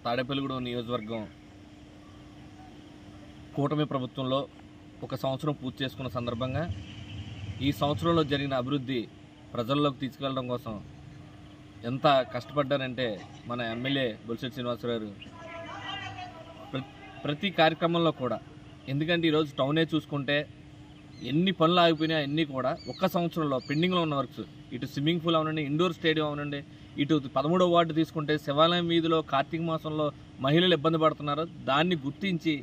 తాడేపల్లిగూడెం నియోజకవర్గం కూటమి ప్రభుత్వంలో ఒక సంవత్సరం పూర్తి చేసుకున్న సందర్భంగా ఈ సంవత్సరంలో జరిగిన అభివృద్ధి ప్రజల్లోకి తీసుకెళ్లడం కోసం ఎంత కష్టపడ్డారంటే మన ఎమ్మెల్యే బొలిశెట్టి శ్రీనివాసరావు గారు ప్రతి కార్యక్రమంలో కూడా, ఎందుకంటే ఈరోజు టౌనే చూసుకుంటే ఎన్ని పనులు ఆగిపోయినా అన్నీ కూడా ఒక్క సంవత్సరంలో పెండింగ్లో ఉన్న వర్క్స్, ఇటు స్విమ్మింగ్ పూల్ అవనండి, ఇండోర్ స్టేడియం అవనండి, ఇటు 13వ వార్డు తీసుకుంటే శివాలయం వీధిలో కార్తీక మాసంలో మహిళలు ఇబ్బంది పడుతున్నారు, దాన్ని గుర్తించి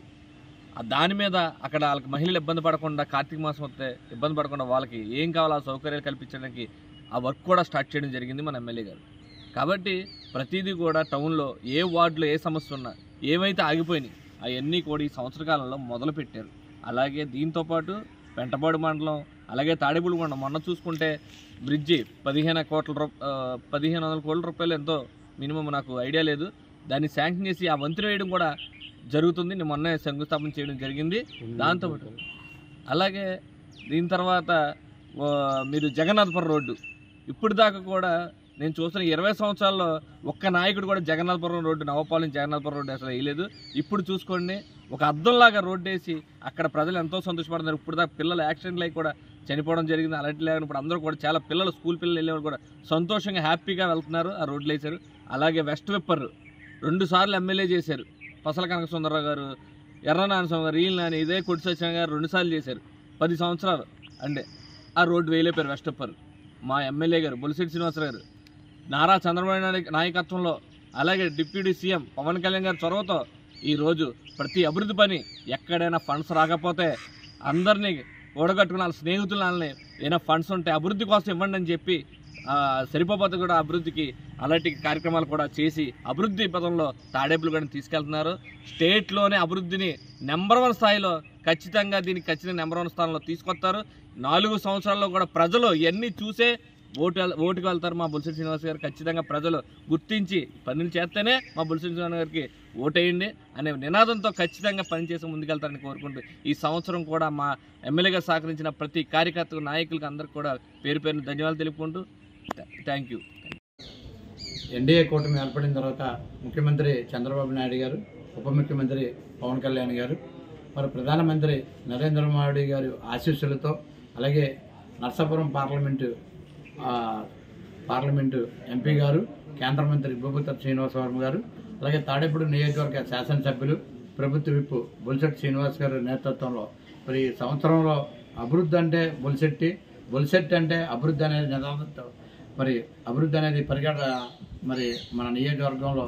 దాని మీద అక్కడ వాళ్ళకి మహిళలు ఇబ్బంది పడకుండా, కార్తీక మాసం వస్తే ఇబ్బంది పడకుండా వాళ్ళకి ఏం కావాలో ఆ సౌకర్యాలు కల్పించడానికి ఆ వర్క్ కూడా స్టార్ట్ చేయడం జరిగింది మన ఎమ్మెల్యే గారు. కాబట్టి ప్రతిదీ కూడా టౌన్లో ఏ వార్డులో ఏ సమస్య ఉన్నా ఏమైతే ఆగిపోయినాయి అవన్నీ కూడా ఈ సంవత్సర కాలంలో మొదలుపెట్టారు. అలాగే దీంతోపాటు పెంటపాడు మండలం, అలాగే తాడేపల్లిగూడెం మొన్న చూసుకుంటే బ్రిడ్జి 1500 కోట్ల రూపాయలు ఎంతో మినిమం, నాకు ఐడియా లేదు, దాన్ని శాంక్షన్ చేసి ఆ వంతెన వేయడం కూడా జరుగుతుంది. నేను మొన్నే శంకుస్థాపన చేయడం జరిగింది. దాంతోపాటు అలాగే దీని తర్వాత మీరు జగన్నాథపురం రోడ్డు, ఇప్పుడు దాకా కూడా నేను చూస్తున్న 20 సంవత్సరాల్లో ఒక్క నాయకుడు కూడా జగన్నాథపురం రోడ్డు, నవపాలెం జగన్నాథపురం రోడ్డు అసలు వేయలేదు. ఇప్పుడు చూసుకోండి, ఒక అద్దంలాగా రోడ్డు వేసి అక్కడ ప్రజలు ఎంతో సంతోషపడుతున్నారు. ఇప్పుడు దాకా పిల్లలు యాక్సిడెంట్లు అయి కూడా చనిపోవడం జరిగింది. అలాంటి లేకుండా ఇప్పుడు అందరూ కూడా చాలా పిల్లలు, స్కూల్ పిల్లలు వెళ్ళేవాళ్ళు కూడా సంతోషంగా హ్యాపీగా వెళ్తున్నారు. ఆ రోడ్లు వేశారు. అలాగే వెస్ట్ విప్పర్ 2 సార్లు ఎమ్మెల్యే చేశారు పసల కనక సుందరరావు గారు, ఎర్రనారాయణస్వామి గారు, ఈయన నాని, ఇదే కొట్టి సత్యనారాయణ గారు 2 సార్లు చేశారు. 10 సంవత్సరాలు అంటే ఆ రోడ్డు వేయలేపారు వెస్ట్ విప్పర్. మా ఎమ్మెల్యే గారు బొలిశెట్టి శ్రీనివాసరావు గారు నారా చంద్రబాబు నాయుడు నాయకత్వంలో, అలాగే డిప్యూటీ సీఎం పవన్ కళ్యాణ్ గారి చొరవతో ఈరోజు ప్రతి అభివృద్ధి పని, ఎక్కడైనా ఫండ్స్ రాకపోతే అందరినీ ఓడగట్టుకున్న వాళ్ళ స్నేహితులని ఏదైనా ఫండ్స్ ఉంటే అభివృద్ధి కోసం ఇవ్వండి అని చెప్పి, సరిపోతే కూడా అభివృద్ధికి అలాంటి కార్యక్రమాలు కూడా చేసి అభివృద్ధి పదంలో తాడేపల్లిగూడెం తీసుకెళ్తున్నారు. స్టేట్లోనే అభివృద్ధిని నెంబర్ 1 స్థాయిలో ఖచ్చితంగా దీనికి ఖచ్చితంగా నెంబర్ 1 స్థానంలో తీసుకొస్తారు. 4 సంవత్సరాల్లో కూడా ప్రజలు ఇవన్నీ చూసే ఓటుకు వెళ్తారు. మా బొలిశెట్టి శ్రీనివాస్ గారు ఖచ్చితంగా ప్రజలు గుర్తించి పనులు చేస్తేనే మా బొలిశెట్టి శ్రీనివాస్ గారికి ఓటేయండి అనే నినాదంతో ఖచ్చితంగా పనిచేసి ముందుకెళ్తారని కోరుకుంటూ ఈ సంవత్సరం కూడా మా ఎమ్మెల్యేగా సహకరించిన ప్రతి కార్యకర్తకు, నాయకులకు అందరికీ కూడా పేరు పేరున ధన్యవాదాలు తెలుపుకుంటూ థ్యాంక్ యూ. ఎన్డీఏ కూటమి ఏర్పడిన తర్వాత ముఖ్యమంత్రి చంద్రబాబు నాయుడు గారు, ఉప ముఖ్యమంత్రి పవన్ కళ్యాణ్ గారు, మరి ప్రధానమంత్రి నరేంద్ర మోడీ గారు ఆశీస్సులతో, అలాగే నర్సాపురం పార్లమెంటు ఎంపీ గారు, కేంద్ర మంత్రి భూపతి శ్రీనివాసవర్మ గారు, అలాగే తాడేపల్లి నియోజకవర్గ శాసనసభ్యులు, ప్రభుత్వ విప్ బొలిశెట్టి శ్రీనివాస్ గారి నేతృత్వంలో మరి ఈ సంవత్సరంలో అభివృద్ధి అంటే బొలిశెట్టి అంటే అభివృద్ధి అనేది నినాదంతో మరి అభివృద్ధి అనేది మరి మన నియోజకవర్గంలో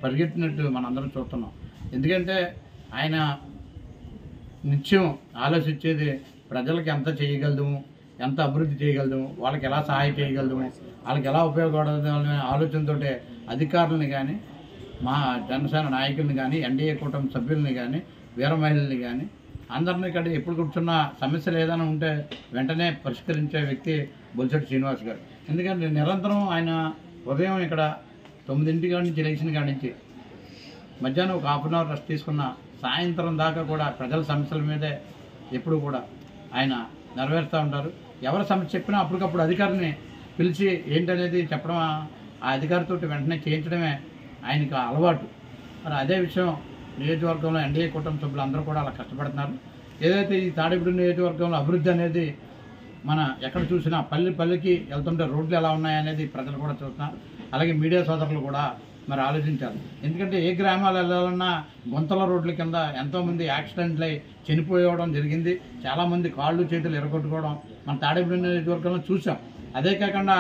పరిగెత్తినట్టు మనందరం చూస్తున్నాం. ఎందుకంటే ఆయన నిత్యం ఆలోచించేది ప్రజలకు ఎంత చేయగలము, ఎంత అభివృద్ధి చేయగలము, వాళ్ళకి ఎలా సహాయం చేయగలము, వాళ్ళకి ఎలా ఉపయోగపడదనే ఆలోచనతో అధికారులని కానీ, మా జనసేన నాయకుల్ని కానీ, ఎన్డీఏ కూటమి సభ్యుల్ని కానీ, వీర మహిళల్ని కానీ అందరినీ ఇక్కడ ఎప్పుడు కూర్చున్న సమస్యలు ఏదైనా ఉంటే వెంటనే పరిష్కరించే వ్యక్తి బొలిశెట్టి శ్రీనివాస్ గారు. ఎందుకంటే నిరంతరం ఆయన ఉదయం ఇక్కడ 9 కాడి నుంచి లేచిన కాడి నుంచి మధ్యాహ్నం ఒక ½ అవర్ రెస్ట్ తీసుకున్న సాయంత్రం దాకా కూడా ప్రజల సమస్యల మీదే ఎప్పుడు కూడా ఆయన నెరవేరుస్తూ ఉంటారు. ఎవరి సమస్య చెప్పినా అప్పటికప్పుడు అధికారిని పిలిచి ఏంటనేది చెప్పడం, ఆ అధికారితో వెంటనే చేయించడమే ఆయనకు అలవాటు. మరి అదే విషయం నియోజకవర్గంలో ఎన్డీఏ కుటుంబ సభ్యులు అందరూ కూడా అలా కష్టపడుతున్నారు. ఏదైతే ఈ తాడేపల్లి నియోజకవర్గంలో అభివృద్ధి అనేది మన ఎక్కడ చూసినా పల్లెకి వెళ్తుంటే రోడ్లు ఎలా ఉన్నాయనేది ప్రజలు కూడా చూస్తున్నారు. అలాగే మీడియా సోదరులు కూడా మరి ఆలోచించాలి. ఎందుకంటే ఏ గ్రామాలు వెళ్ళాలన్నా గుంతల రోడ్ల కింద ఎంతోమంది యాక్సిడెంట్లు అయి చనిపోవడం జరిగింది. చాలామంది కాళ్ళు చేతులు ఎరగొట్టుకోవడం మన తాడేపల్లి నియోజకవర్గంలో చూసాం. అదే కాకుండా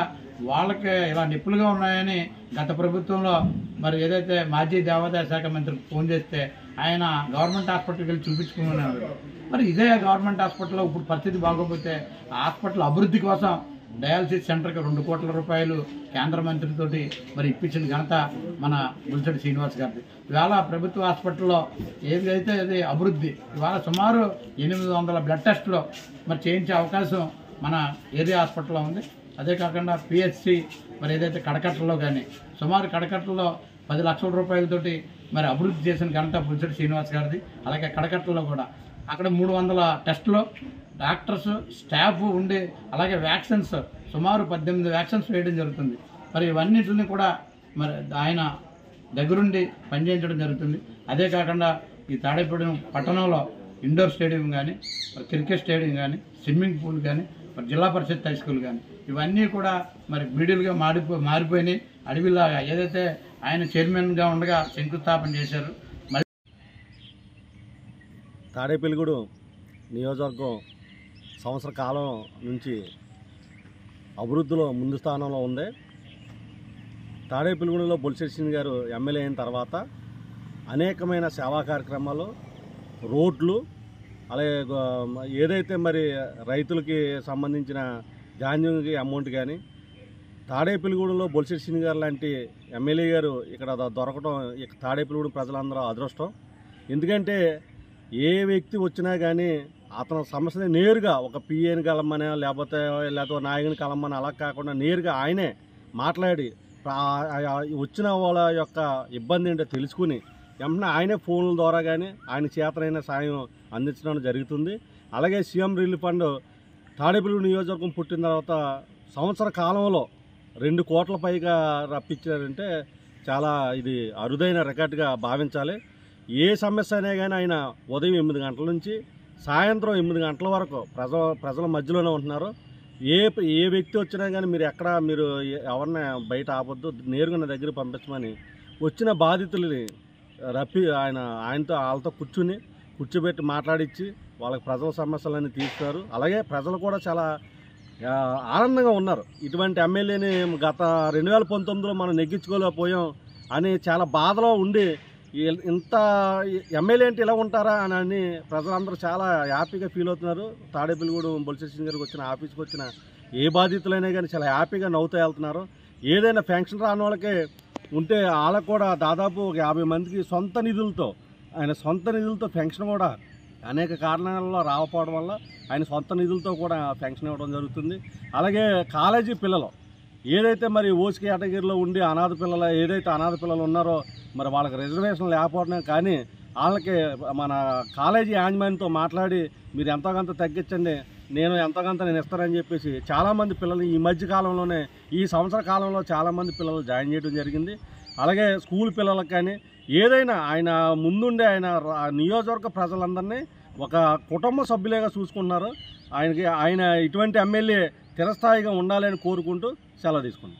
వాళ్ళకి ఇలా నిప్పులుగా ఉన్నాయని గత ప్రభుత్వంలో మరి ఏదైతే మాజీ దేవాదాయ శాఖ మంత్రికి ఫోన్ చేస్తే ఆయన గవర్నమెంట్ హాస్పిటల్కి వెళ్ళి చూపించుకున్నారు. మరి ఇదే గవర్నమెంట్ హాస్పిటల్లో ఇప్పుడు పరిస్థితి బాగోకపోతే ఆ హాస్పిటల్ అభివృద్ధి కోసం డయాలసిస్ సెంటర్కి 2 కోట్ల రూపాయలు కేంద్ర మంత్రితోటి మరి ఇప్పించిన ఘనత మన బొలిశెట్టి శ్రీనివాస్ గారిది. ఇవాళ ప్రభుత్వ హాస్పిటల్లో ఏదైతే అది అభివృద్ధి, ఇవాళ సుమారు 800 బ్లడ్ టెస్టులు మరి చేయించే అవకాశం మన ఏరియా హాస్పిటల్లో ఉంది. అదే కాకుండా పిహెచ్సి మరి ఏదైతే కడకట్టలో కానీ సుమారు కడకట్టలో 10 లక్షల రూపాయలతోటి మరి అభివృద్ధి చేసిన ఘనత బొలిశెట్టి శ్రీనివాస్ గారిది. అలాగే కడకట్టలో కూడా అక్కడ 300 టెస్టులు, డాక్టర్స్, స్టాఫ్ ఉండి, అలాగే వ్యాక్సిన్స్ సుమారు 18 వ్యాక్సిన్స్ వేయడం జరుగుతుంది. మరి ఇవన్నిటిని కూడా మరి ఆయన దగ్గరుండి పనిచేయించడం జరుగుతుంది. అదే కాకుండా ఈ తాడేపల్లి పట్టణంలో ఇండోర్ స్టేడియం కానీ, క్రికెట్ స్టేడియం కానీ, స్విమ్మింగ్ పూల్ కానీ, జిల్లా పరిషత్ హై స్కూల్ కానీ ఇవన్నీ కూడా మరి బీడులుగా మారిపోయినాయి. అడవిలాగా ఏదైతే ఆయన చైర్మన్గా ఉండగా శంకుస్థాపన చేశారు. తాడేపల్లిగూడెం నియోజకవర్గం సంవత్సర కాలం నుంచి అభివృద్ధిలో ముందు స్థానంలో ఉంది. తాడేపల్లిగూడెంలో బొలిశెట్టి శ్రీను గారు ఎమ్మెల్యే అయిన తర్వాత అనేకమైన సేవా కార్యక్రమాలు, రోడ్లు, అలాగే ఏదైతే మరి రైతులకి సంబంధించిన ధాన్యంకి అమౌంట్ కానీ, తాడేపల్లిగూడెంలో బొలిశెట్టి శ్రీను గారు లాంటి ఎమ్మెల్యే గారు ఇక్కడ దొరకడం తాడేపల్లిగూడెం ప్రజలందరూ అదృష్టం. ఎందుకంటే ఏ వ్యక్తి వచ్చినా కానీ అతని సమస్యని నేరుగా ఒక పిఏని కలమ్మని లేకపోతే నాయకుని కలమ్మని అలా కాకుండా నేరుగా ఆయనే మాట్లాడి వచ్చిన వాళ్ళ యొక్క ఇబ్బంది ఏంటో తెలుసుకుని వెంటనే ఆయనే ఫోన్ల ద్వారా కానీ ఆయన చేతనైన సాయం అందించడం జరుగుతుంది. అలాగే సీఎం రిలీఫ్ ఫండ్ తాడేపల్లిగూడెం నియోజకవర్గం పుట్టిన తర్వాత సంవత్సర కాలంలో 2 కోట్ల పైగా రప్పించారంటే చాలా ఇది అరుదైన రికార్డుగా భావించాలి. ఏ సమస్య అయినా కానీ ఆయన ఉదయం 8 గంటల నుంచి సాయంత్రం 8 గంటల వరకు ప్రజల మధ్యలోనే ఉంటున్నారు. ఏ వ్యక్తి వచ్చినా కానీ మీరు ఎవరిని బయట ఆపొద్దు, నేరుగా నా దగ్గర పంపించమని వచ్చిన బాధితులని వాళ్ళతో కూర్చోబెట్టి మాట్లాడించి వాళ్ళకి ప్రజల సమస్యలన్నీ తీరుస్తారు. అలాగే ప్రజలు కూడా చాలా ఆనందంగా ఉన్నారు. ఇటువంటి ఎమ్మెల్యేని గత 2019లో మనం నెగ్గించుకోలేకపోయాం అని చాలా బాధలో ఉండి ఇంత ఎమ్మెల్యే అంటే ఇలా ఉంటారా అని ప్రజలందరూ చాలా హ్యాపీగా ఫీల్ అవుతున్నారు. తాడేపల్లిగూడెం బొలిశెట్టి శ్రీను గారికి వచ్చిన ఆఫీస్కి వచ్చిన ఏ బాధితులైనా కానీ చాలా హ్యాపీగా నవ్వుతూ వెళ్తున్నారు. ఏదైనా ఫంక్షన్ రాని వాళ్ళకి ఉంటే వాళ్ళకు కూడా దాదాపు ఒక 50 మందికి ఆయన సొంత నిధులతో ఫంక్షన్ కూడా అనేక కారణాలలో రాకపోవడం వల్ల ఆయన సొంత నిధులతో కూడా ఫంక్షన్ ఇవ్వడం జరుగుతుంది. అలాగే కాలేజీ పిల్లలు ఏదైతే మరి ఓసి కేటగిరీలో ఉండి అనాథ పిల్లలు ఉన్నారో మరి వాళ్ళకి రిజర్వేషన్ లేకపోవడం కానీ వాళ్ళకి మన కాలేజీ యాజమాన్యంతో మాట్లాడి మీరు ఎంతోకంత తగ్గించండి, నేను ఇస్తానని చెప్పేసి చాలామంది పిల్లలు ఈ మధ్య కాలంలోనే ఈ సంవత్సర కాలంలో చాలామంది పిల్లలు జాయిన్ చేయడం జరిగింది. అలాగే స్కూల్ పిల్లలకు కానీ ఏదైనా ఆయన ముందుండే ఆయన నియోజకవర్గ ప్రజలందరినీ ఒక కుటుంబ సభ్యులేగా చూసుకుంటున్నారు. ఆయన ఇటువంటి ఎమ్మెల్యే చిరస్థాయిగా ఉండాలని కోరుకుంటూ సెలవు తీసుకున్నాం.